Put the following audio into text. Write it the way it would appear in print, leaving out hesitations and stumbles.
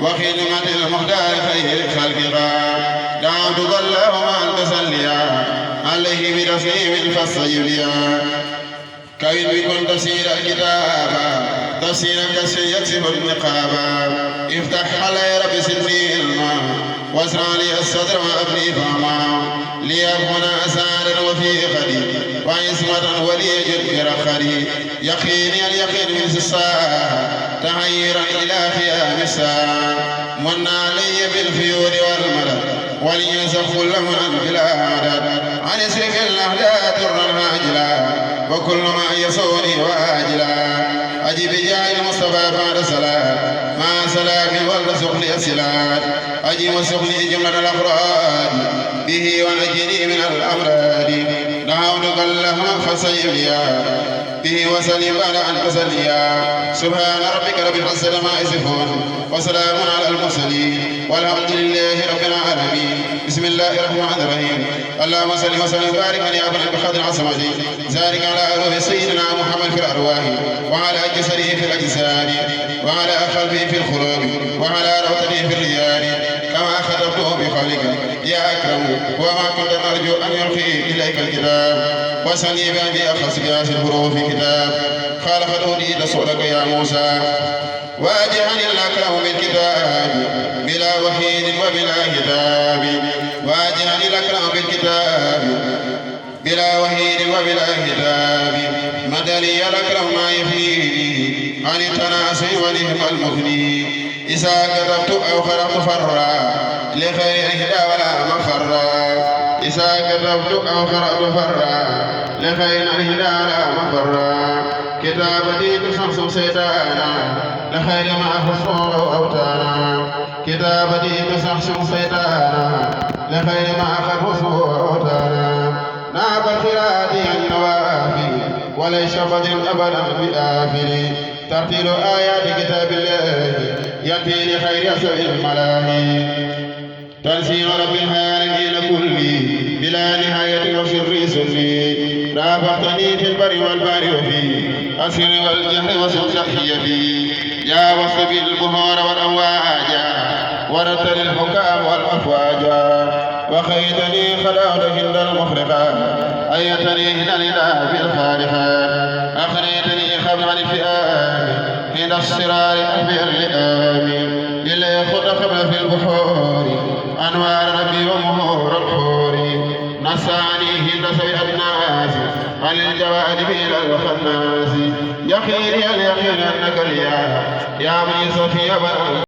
وخدمة المختار خير الخلق دعوتك اللهم أن تسليا عليه بتسليم فالسيديا كون بكم تفسير الكتاب تفسيرا كسر يكسب النقابا افتح علي رب سلمي علما واسرع لي الصدر وابني فهما ليكون اسارا وفي خدي وعصمة وليجد برخدي يقيني اليقين من الساعة تحيرا الى خيام الساعة من علي بالفيول والمدد وليسخ كل من بلا عدد عن اسرف الاحداث الرهاجلا وكل ما يسوني واجلا أجب جاء المصطفى بعد صلاة مع سلام والرزق لي الصلاة أجب وسقني جملة الأفراد به ونجني من الأمراض دعوتك اللهم فسيبيا به وسلم على أن تسليا سبحان ربك رب العزة ما يصفون وسلام على المرسلين والحمد لله رب العالمين بسم الله الرحمن الرحيم اللهم صل وسلم وبارك على عبدك بقدر عصمتي ذلك على روح سيدنا محمد في الأرواح وعلى جسده في الأجساد وعلى قلبه في الخلوب وعلى روحه في الرجال كما خطبته بقولك يا أكرم وما كنت نرجو أن يلقي إليك الكتاب وسلي بأبي أخص بأس الحروف كتاب قال قد أوتيت سؤلك يا موسى واجعل الأكرم بالكتاب بلا وحيد وبلا كتاب واجعل الأكرم بالكتاب بلا وحيد وبلا كتاب مدلي الأكرم ما يفنيني عن التناسي ونهم المفني إذا كتبت أو خلقت فرا لخير الهدى ولا مفرا إذا كتبت أو خلقت فرا لخير الهدى ولا مفرا كتابتي تشمس سيدانا لخير ما خصوه أوتانا كتابتي تشمس سيدانا لخير ما خصوه أوتانا ناب خلاتي النوافي وليس بدل أبدا بآخر ترتيل آيات كتاب الله يأتي لخير سبيل الملاهي تنزيل رب العالمين كلي بلا نهاية وسر سري رافقتني في البر والبحر وفي أسر والجهر وسخي بي يا وصف البهور والأواج ورتل الحكام والأفواج وخيتني خلاود هند المخرقة أيتني هند الإله بالخالقة أخريتني خبر الفئام هند الصرار أبي اللئام لله خد خبر في البحور أنوار ربي ومهور الحور نساني هند سيد الناس عن الجوانب إلى الخناس يقيني اليقين أنك اليا يا من صفي